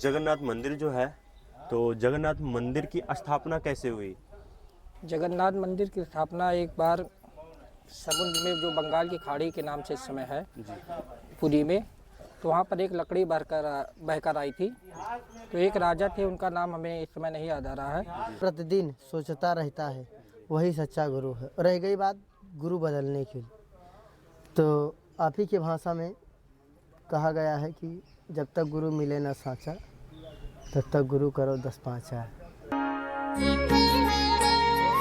जगन्नाथ मंदिर जो है, तो जगन्नाथ मंदिर की स्थापना कैसे हुई? जगन्नाथ मंदिर की स्थापना एक बार समुद्र में, जो बंगाल की खाड़ी के नाम से इस समय है, जी। पुरी में, तो वहाँ पर एक लकड़ी बहकर आई थी। तो एक राजा थे, उनका नाम हमें इस समय नहीं याद आ रहा है। प्रतिदिन सोचता रहता है, वही सच्चा गुरु है। रह गई बात गुरु बदलने की, तो आप ही की भाषा में कहा गया है कि जब तक गुरु मिले न साचा, तब तक गुरु करो 10 पाँचा।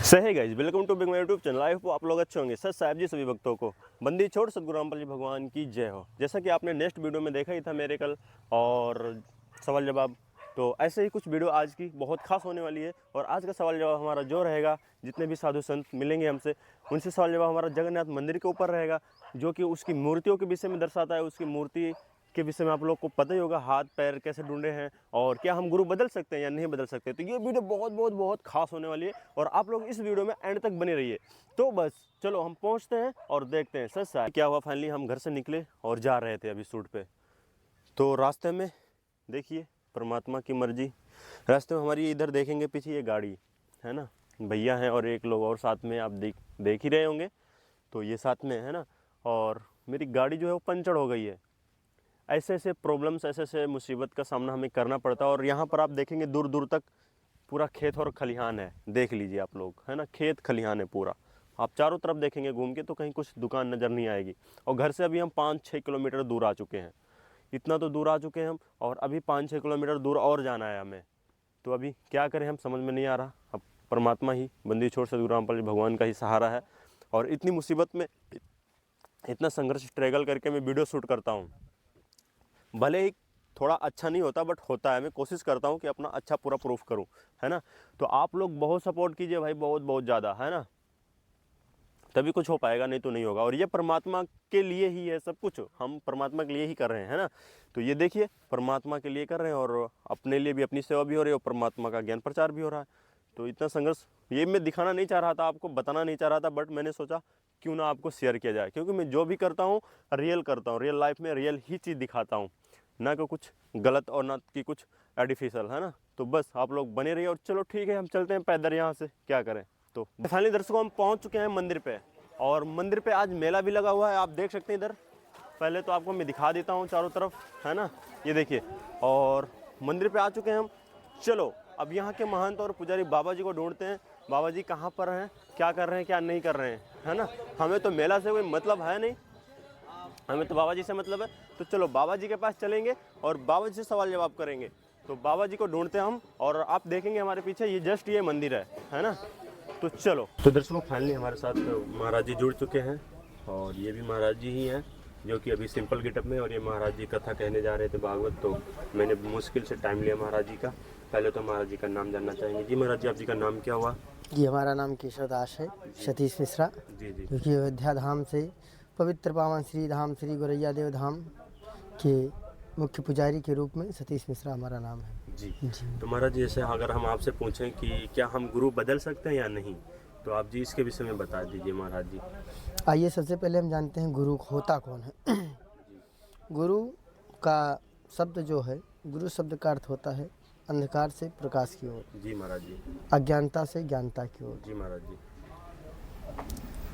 सही guys, welcome to big my YouTube channel. I hope आप लोग अच्छे होंगे। सत साहिब जी सभी भक्तों को बंदी छोड़ सतगुरु रामपाल जी भगवान की जय हो। जैसा कि आपने नेक्स्ट वीडियो में देखा ही था मेरे कल और सवाल जवाब, तो ऐसे ही कुछ वीडियो आज की बहुत खास होने वाली है। और आज का सवाल जवाब हमारा जो रहेगा, जितने भी साधु संत मिलेंगे हमसे, उनसे सवाल जवाब हमारा जगन्नाथ मंदिर के ऊपर रहेगा, जो कि उसकी मूर्तियों के विषय में दर्शाता है। उसकी मूर्ति के विषय में आप लोग को पता ही होगा, हाथ पैर कैसे ढूंढे हैं और क्या हम गुरु बदल सकते हैं या नहीं बदल सकते। तो ये वीडियो बहुत बहुत बहुत खास होने वाली है और आप लोग इस वीडियो में एंड तक बने रहिए। तो बस चलो हम पहुंचते हैं और देखते हैं सच साहब क्या हुआ। फाइनली हम घर से निकले और जा रहे थे अभी शूट पे। तो रास्ते में देखिए परमात्मा की मर्जी, रास्ते में हमारी इधर देखेंगे पीछे ये गाड़ी है ना, भैया हैं और एक लोग और साथ में, आप देख ही रहे होंगे। तो ये साथ में है ना, और मेरी गाड़ी जो है वो पंचर हो गई है। ऐसे ऐसे प्रॉब्लम्स, ऐसे ऐसे मुसीबत का सामना हमें करना पड़ता है। और यहाँ पर आप देखेंगे दूर दूर तक पूरा खेत और खलिहान है। देख लीजिए आप लोग, है ना, खेत खलिहान है पूरा। आप चारों तरफ देखेंगे घूम के तो कहीं कुछ दुकान नज़र नहीं आएगी। और घर से अभी हम 5-6 किलोमीटर दूर आ चुके हैं। इतना तो दूर आ चुके हैं हम, और अभी 5-6 किलोमीटर दूर और जाना है हमें। तो अभी क्या करें हम समझ में नहीं आ रहा। अब परमात्मा ही, बंदी छोड़ सतगुरु रामपाल जी भगवान का ही सहारा है। और इतनी मुसीबत में, इतना संघर्ष स्ट्रगल करके मैं वीडियो शूट करता हूँ। भले ही थोड़ा अच्छा नहीं होता बट होता है। मैं कोशिश करता हूँ कि अपना अच्छा पूरा प्रूफ करूँ, है ना। तो आप लोग बहुत सपोर्ट कीजिए भाई, बहुत बहुत ज़्यादा, है ना, तभी कुछ हो पाएगा, नहीं तो नहीं होगा। और ये परमात्मा के लिए ही है सब कुछ, हम परमात्मा के लिए ही कर रहे हैं, है ना। तो ये देखिए परमात्मा के लिए कर रहे हैं और अपने लिए भी, अपनी सेवा भी हो रही है और परमात्मा का ज्ञान प्रचार भी हो रहा है। तो इतना संघर्ष ये मैं दिखाना नहीं चाह रहा था, आपको बताना नहीं चाह रहा था, बट मैंने सोचा क्यों ना आपको शेयर किया जाए। क्योंकि मैं जो भी करता हूँ रियल करता हूँ, रियल लाइफ में रियल ही चीज़ दिखाता हूँ, ना कि कुछ गलत और ना कि कुछ आर्टिफिशियल, है ना। तो बस आप लोग बने रहिए। और चलो ठीक है, हम चलते हैं पैदल यहाँ से, क्या करें। तो फाइनली दर्शकों हम पहुँच चुके हैं मंदिर पे, और मंदिर पे आज मेला भी लगा हुआ है, आप देख सकते हैं इधर। पहले तो आपको मैं दिखा देता हूँ चारों तरफ, है ना, ये देखिए। और मंदिर पे आ चुके हैं हम। चलो अब यहाँ के महंत और पुजारी बाबा जी को ढूंढते हैं। बाबा जी कहाँ पर हैं, क्या कर रहे हैं, क्या नहीं कर रहे हैं, है ना। हमें तो मेला से कोई मतलब है नहीं, हमें तो बाबा जी से मतलब है। तो चलो बाबा जी के पास चलेंगे और बाबा जी से सवाल जवाब करेंगे। तो बाबा जी को ढूंढते हैं हम, और आप देखेंगे हमारे पीछे ये जस्ट ये मंदिर है ना। तो चलो। तो दर्शकों फाइनली हमारे साथ महाराज जी जुड़ चुके हैं, और ये भी महाराज जी ही हैं जो कि अभी सिंपल गेटअप में। और ये महाराज जी कथा कहने जा रहे थे भागवत, तो मैंने मुश्किल से टाइम लिया महाराज जी का। पहले तो महाराज जी का नाम जानना चाहेंगे। जी महाराज जी, आप जी का नाम क्या हुआ? जी, हमारा नाम केशव दास है, सतीश मिश्रा, जी जी जो कि अयोध्या धाम से पवित्र पावन श्री धाम श्री गोरैया देव धाम के मुख्य पुजारी के रूप में सतीश मिश्रा हमारा नाम है। जी। तो महाराज जी, जैसे अगर हम आपसे पूछें कि क्या हम गुरु बदल सकते हैं या नहीं, तो आप जी इसके विषय में बता दीजिए महाराज जी। आइए सबसे पहले हम जानते हैं गुरु होता कौन है। गुरु का शब्द जो है, गुरु शब्द का अर्थ होता है अंधकार से प्रकाश की ओर, जी महाराज जी। अज्ञानता से ज्ञानता की ओर, जी महाराज जी।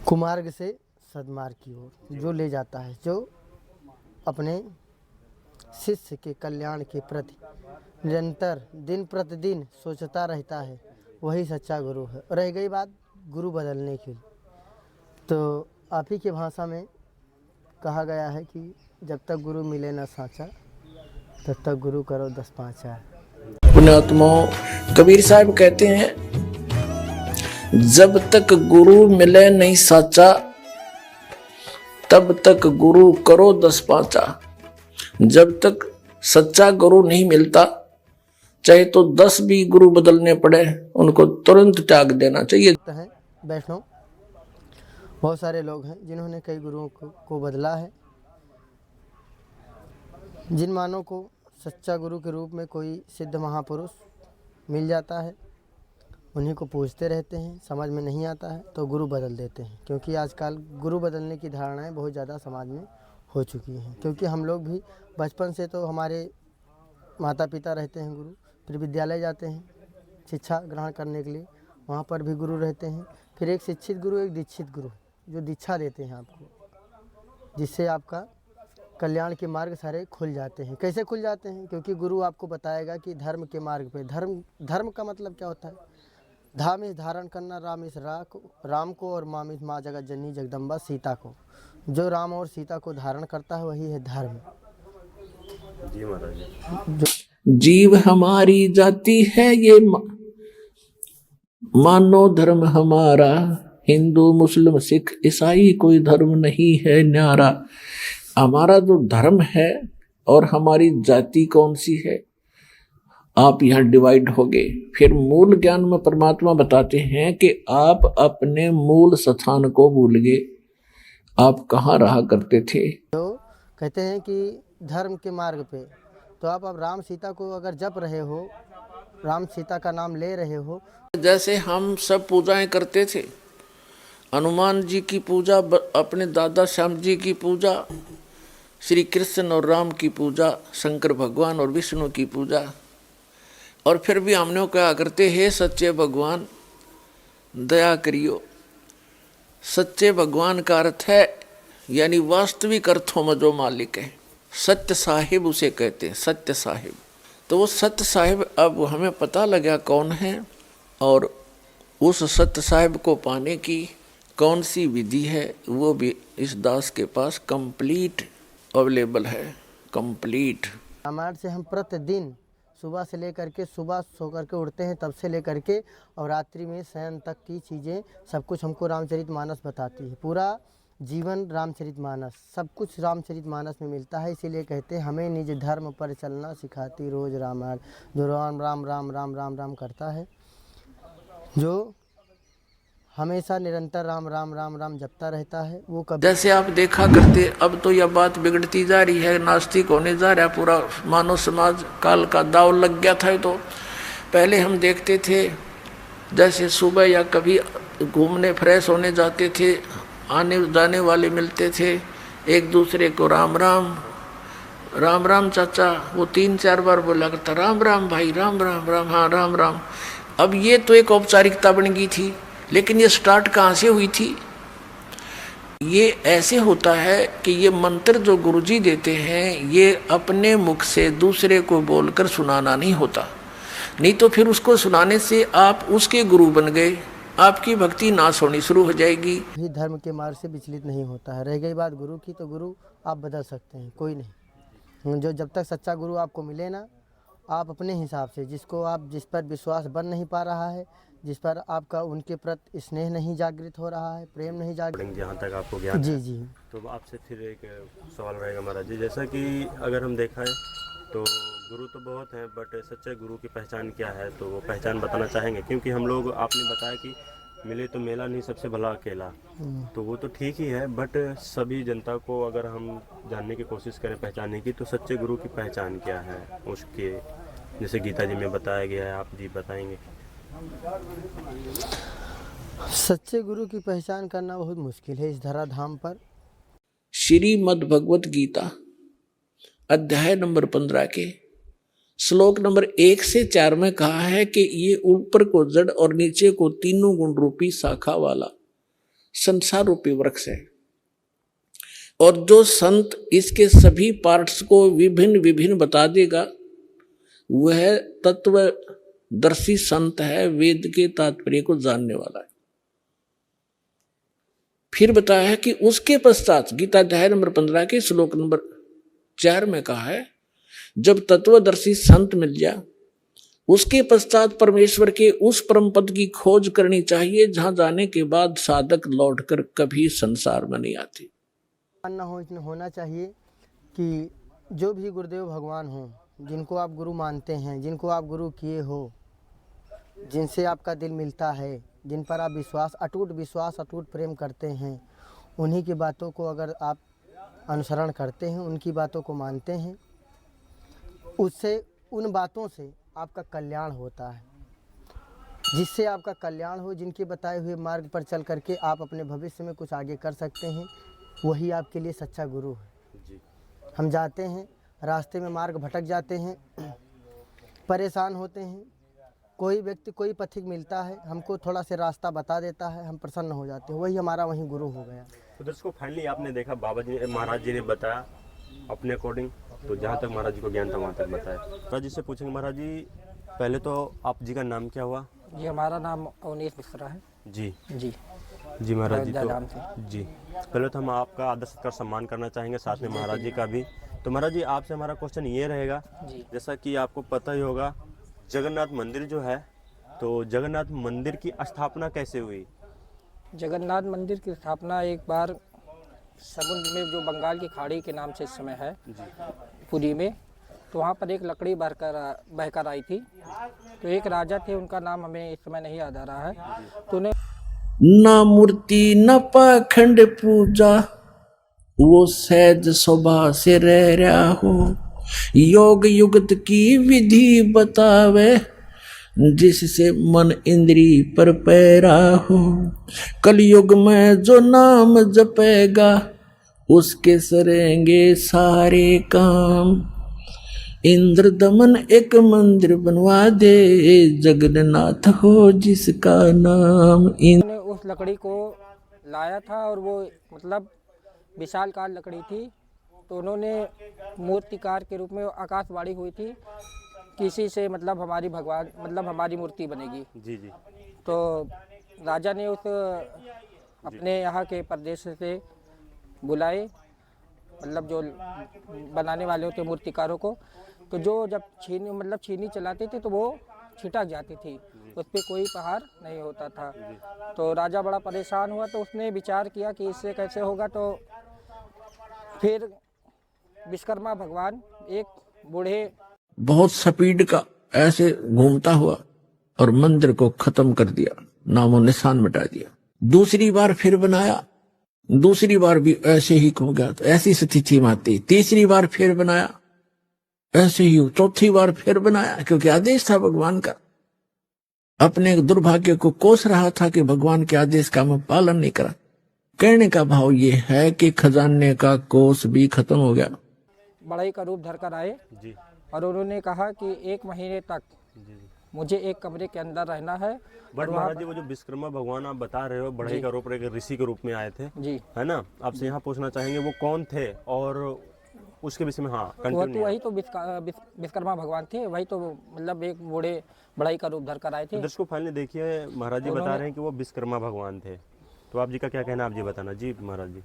कुमार्ग से सद्मार्ग की ओर, जो ले जाता है, जो अपने शिष्य के कल्याण के प्रति निरंतर दिन प्रतिदिन सोचता रहता है, वही सच्चा गुरु है। रह गई बात गुरु बदलने की, तो आप ही की भाषा में कहा गया है कि जब तक गुरु मिले न साचा, तब तक गुरु करो 10 पाँचा। पुण्यात्मा कबीर साहब कहते हैं, जब तक गुरु मिले नहीं साचा, तब तक गुरु करो 10 पाँचा। जब तक सच्चा गुरु नहीं मिलता, चाहे तो 10 भी गुरु बदलने पड़े, उनको तुरंत त्याग देना चाहिए। वैष्णव बहुत सारे लोग हैं जिन्होंने कई गुरुओं को बदला है। जिन मानव को सच्चा गुरु के रूप में कोई सिद्ध महापुरुष मिल जाता है, उन्हीं को पूछते रहते हैं, समझ में नहीं आता है तो गुरु बदल देते हैं। क्योंकि आजकल गुरु बदलने की धारणाएं बहुत ज़्यादा समाज में हो चुकी हैं। क्योंकि हम लोग भी बचपन से तो हमारे माता पिता रहते हैं गुरु, फिर विद्यालय जाते हैं शिक्षा ग्रहण करने के लिए, वहाँ पर भी गुरु रहते हैं। फिर एक शिक्षित गुरु, एक दीक्षित गुरु जो दीक्षा देते हैं आपको, जिससे आपका कल्याण के मार्ग सारे खुल जाते हैं। कैसे खुल जाते हैं? क्योंकि गुरु आपको बताएगा कि धर्म के मार्ग पे, धर्म का मतलब क्या होता है? धाम इस धारण करना, राम को और माम इस माँ जगत जननी जगदम्बा सीता को। जो राम और सीता को धारण करता है वही है धर्म। जी महाराज जी। जीव हमारी जाति है ये मानो धर्म हमारा, हिंदू मुस्लिम सिख ईसाई कोई धर्म नहीं है न्यारा। हमारा जो धर्म है और हमारी जाति कौन सी है, आप यहाँ डिवाइड हो गए। फिर मूल ज्ञान में परमात्मा बताते हैं कि आप अपने मूल स्थान को भूल गए, आप कहाँ रहा करते थे। तो कहते हैं कि धर्म के मार्ग पे, तो आप अब राम सीता को अगर जप रहे हो, राम सीता का नाम ले रहे हो। जैसे हम सब पूजाएं करते थे, हनुमान जी की पूजा, अपने दादा श्याम जी की पूजा, श्री कृष्ण और राम की पूजा, शंकर भगवान और विष्णु की पूजा, और फिर भी हमने क्या करते हैं, सच्चे भगवान दया करियो। सच्चे भगवान का अर्थ है यानी वास्तविक अर्थों में जो मालिक है, सत्य साहिब उसे कहते हैं, सत्य साहिब। तो वो सत्य साहिब अब हमें पता लगा कौन है, और उस सत्य साहिब को पाने की कौन सी विधि है, वो भी इस दास के पास कंप्लीट अवेलेबल है, कंप्लीट। रामायण से हम प्रतिदिन सुबह से लेकर के, सुबह सो करके उठते हैं तब से लेकर के और रात्रि में शयन तक की चीज़ें सब कुछ हमको रामचरितमानस बताती है। पूरा जीवन रामचरितमानस, सब कुछ रामचरितमानस में मिलता है। इसीलिए कहते हैं हमें निज धर्म पर चलना सिखाती रोज रामायण। जो राम राम राम राम राम राम करता है, जो हमेशा निरंतर राम राम राम राम जपता रहता है, वो कभी। जैसे आप देखा करते, अब तो यह बात बिगड़ती जा रही है, नास्तिक होने जा रहा है पूरा मानव समाज, काल का दाव लग गया था। तो पहले हम देखते थे जैसे सुबह या कभी घूमने फ्रेश होने जाते थे, आने जाने वाले मिलते थे, एक दूसरे को राम राम राम राम चाचा, वो 3-4 बार बोला करता राम राम भाई, राम राम राम, हाँ राम राम। अब ये तो एक औपचारिकता बन गई थी, लेकिन ये स्टार्ट कहाँ से हुई थी? ये ऐसे होता है कि ये मंत्र जो गुरुजी देते हैं, ये अपने मुख से दूसरे को बोलकर सुनाना नहीं होता, नहीं तो फिर उसको सुनाने से आप उसके गुरु बन गए, आपकी भक्ति नाश होनी शुरू हो जाएगी। भी धर्म के मार्ग से विचलित नहीं होता है। रह गई बात गुरु की, तो गुरु आप बदल सकते हैं, कोई नहीं। जो जब तक सच्चा गुरु आपको मिले ना, आप अपने हिसाब से जिस पर विश्वास बन नहीं पा रहा है, जिस पर आपका उनके प्रति स्नेह नहीं जागृत हो रहा है, प्रेम नहीं जागृत, जहाँ तक आपको ज्ञान जी है। जी। तो आपसे फिर एक सवाल रहेगा महाराज जी, जैसा कि अगर हम देखा है तो गुरु तो बहुत हैं, बट सच्चे गुरु की पहचान क्या है, तो वो पहचान बताना चाहेंगे? क्योंकि हम लोग, आपने बताया कि मिले तो मेला नहीं सबसे भला अकेला, तो वो तो ठीक ही है, बट सभी जनता को अगर हम जानने की कोशिश करें, पहचानने की, तो सच्चे गुरु की पहचान क्या है उसके, जैसे गीता जी में बताया गया है, आप जी बताएंगे? सच्चे गुरु की पहचान करना बहुत मुश्किल है इस धराधाम पर। श्रीमद् भगवत गीता अध्याय नंबर 15 के श्लोक नंबर 1 से 4 में कहा है कि ये ऊपर को जड़ और नीचे को तीनों गुण रूपी शाखा वाला संसार रूपी वृक्ष है, और जो संत इसके सभी पार्ट्स को विभिन्न विभिन्न बता देगा वह तत्वदर्शी संत है, वेद के तात्पर्य को जानने वाला है। फिर बताया है कि उसके पश्चात गीता अध्याय नंबर 15 के श्लोक नंबर 4 में कहा है, जब तत्वदर्शी संत मिल जाए उसके पश्चात परमेश्वर के उस परम पद की खोज करनी चाहिए जहां जाने के बाद साधक लौटकर कभी संसार में नहीं आते। होना चाहिए कि जो भी गुरुदेव भगवान हों, जिनको आप गुरु मानते हैं, जिनको आप गुरु किए हो, जिनसे आपका दिल मिलता है, जिन पर आप अटूट विश्वास अटूट प्रेम करते हैं, उन्हीं की बातों को अगर आप अनुसरण करते हैं, उनकी बातों को मानते हैं, उससे उन बातों से आपका कल्याण होता है। जिससे आपका कल्याण हो, जिनके बताए हुए मार्ग पर चल करके आप अपने भविष्य में कुछ आगे कर सकते हैं, वही आपके लिए सच्चा गुरु है। हम जाते हैं रास्ते में, मार्ग भटक जाते हैं, परेशान होते हैं। कोई व्यक्ति कोई पथिक मिलता है, हमको थोड़ा से रास्ता बता देता है, हम प्रसन्न हो जाते हैं, वही हमारा वहीं गुरु हो गया। तो दर्शकों फाइनली आपने देखा बाबा जी महाराज जी ने बताया अपने अकॉर्डिंग, तो जहाँ तक महाराज जी को ज्ञान था वहाँ तक बताया। महाराज जी से पूछेंगे, महाराज जी पहले तो आप जी का नाम क्या हुआ? जी हमारा नाम अवनीश मिश्रा है। जी जी जी महाराज जी, अयोध्या नाम तो जी पहले तो हम आपका आदर सत्कार सम्मान करना चाहेंगे, साथ में महाराज जी का भी। तो महाराज जी आपसे हमारा क्वेश्चन ये रहेगा, जी जैसा कि आपको पता ही होगा जगन्नाथ मंदिर जो है, तो जगन्नाथ मंदिर की स्थापना कैसे हुई? जगन्नाथ मंदिर की स्थापना एक बार समुद्र में, जो बंगाल की खाड़ी के नाम से इस समय है, पुरी में, तो वहाँ पर एक लकड़ी बहकर आई थी। तो एक राजा थे, उनका नाम हमें इस समय नहीं याद आ रहा है। तो उन्हें ना मूर्ति न पाखंड पूजा, वो सहज स्वभाव से रह रहा हो। योग युगत की विधि बतावे, जिससे मन इंद्री पर पैरा हो। कलयुग में जो नाम जपेगा, उसके सरेंगे सारे काम। इंद्र दमन एक मंदिर बनवा दे, जगन्नाथ हो जिसका नाम। उन्होंने उस लकड़ी को लाया था और वो मतलब विशालकाय लकड़ी थी। तो उन्होंने मूर्तिकार के रूप में आकाशवाणी हुई थी किसी से, मतलब हमारी भगवान, मतलब हमारी मूर्ति बनेगी। जी जी। तो राजा ने उस अपने यहाँ के प्रदेश से बुलाए, मतलब जो बनाने वाले होते मूर्तिकारों को। तो जो जब छीनी चलाते थे तो वो छिटक जाती थी, उस पर कोई प्रहार नहीं होता था। तो राजा बड़ा परेशान हुआ, तो उसने विचार किया कि इससे कैसे होगा। तो फिर विश्वकर्मा भगवान एक बूढ़े बहुत स्पीड का ऐसे घूमता हुआ और मंदिर को खत्म कर दिया, नामो निशान मिटा दिया। दूसरी बार फिर बनाया, दूसरी बार भी ऐसे ही हो गया, तो ऐसी स्थिति में आती। तीसरी बार फिर बनाया, ऐसे ही। चौथी बार फिर बनाया, क्योंकि आदेश था भगवान का। अपने दुर्भाग्य को कोस रहा था कि भगवान के आदेश का मैं पालन नहीं करा। कहने का भाव ये है कि खजाने का कोस भी खत्म हो गया। बढ़ई का रूप धरकर आए जी और उन्होंने कहा कि 1 महीने तक जी। मुझे एक कमरे के अंदर रहना है। बट महाराज जी वो जो विश्वकर्मा भगवान आप बता रहे हो, बढ़ई का रूप एक ऋषि के रूप में आए थे, जी, है ना? आपसे यहाँ पूछना चाहेंगे वो कौन थे और उसके विषय में। हाँ वो तो कंटिन्यू। वही तो विश्वकर्मा भगवान थे, वही तो मतलब एक बूढ़े बढ़ई का रूप धरकर आए थे। दर्शकों फाइनली देखिए महाराज जी बता रहे हैं कि वो विश्वकर्मा भगवान थे। तो आप जी का क्या कहना, आप जी बताना। जी महाराज जी।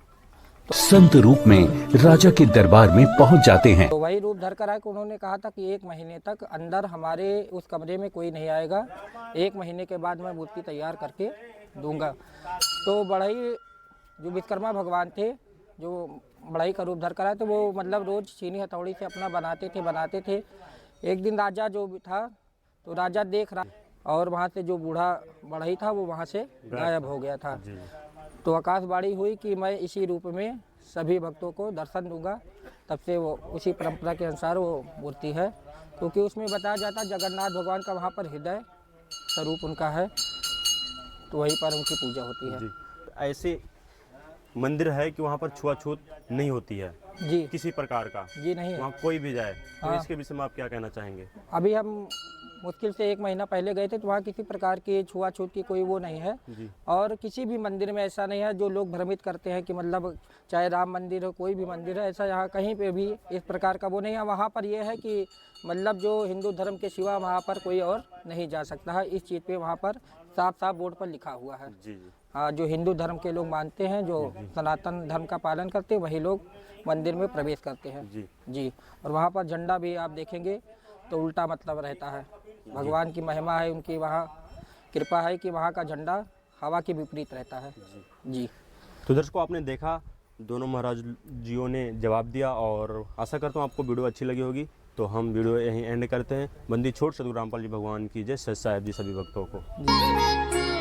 संत रूप में राजा के दरबार में पहुंच जाते हैं। तो वही रूप धरकर आए कि उन्होंने कहा था कि 1 महीने तक अंदर हमारे उस कमरे में कोई नहीं आएगा, 1 महीने के बाद मैं मूर्ति तैयार करके दूंगा। तो बढ़ई जो विश्वकर्मा भगवान थे, जो बढ़ई का रूप धरकर आए, तो वो मतलब रोज चीनी हथौड़ी से अपना बनाते थे। एक दिन राजा जो भी था, तो राजा देख रहा और वहाँ से जो बूढ़ा बढ़ई था वो वहाँ से गायब हो गया था। तो आकाशवाणी हुई कि मैं इसी रूप में सभी भक्तों को दर्शन दूंगा। तब से वो उसी परंपरा के अनुसार वो मूर्ति है, क्योंकि उसमें बताया जाता है जगन्नाथ भगवान का वहाँ पर हृदय स्वरूप उनका है, तो वहीं पर उनकी पूजा होती है। जी। ऐसे मंदिर है कि वहाँ पर छुआछूत नहीं होती है जी किसी प्रकार का, जी नहीं है। वहाँ कोई भी जाए। तो हाँ। इसके विषय में आप क्या कहना चाहेंगे? अभी हम मुश्किल से 1 महीना पहले गए थे, तो वहाँ किसी प्रकार की छुआछूत की कोई वो नहीं है। जी और किसी भी मंदिर में ऐसा नहीं है जो लोग भ्रमित करते हैं कि मतलब चाहे राम मंदिर हो, कोई भी मंदिर है, ऐसा यहाँ कहीं पे भी इस प्रकार का वो नहीं है। वहाँ पर ये है कि मतलब जो हिंदू धर्म के सिवा वहाँ पर कोई और नहीं जा सकता है। इस चीज़ पे वहाँ पर साफ साफ बोर्ड पर लिखा हुआ है। जी जी। हाँ, जो हिंदू धर्म के लोग मानते हैं, जो सनातन धर्म का पालन करते हैं, वही लोग मंदिर में प्रवेश करते हैं। जी जी। और वहाँ पर झंडा भी आप देखेंगे तो उल्टा मतलब रहता है। भगवान की महिमा है, उनकी वहाँ कृपा है कि वहाँ का झंडा हवा के विपरीत रहता है। जी। तो दर्शकों आपने देखा, दोनों महाराज जियों ने जवाब दिया और आशा करता हूँ आपको वीडियो अच्छी लगी होगी। तो हम वीडियो यहीं एंड करते हैं। बंदी छोड़ सदगुरु रामपाल जी भगवान की जय। सत साहिब जी सभी भक्तों को।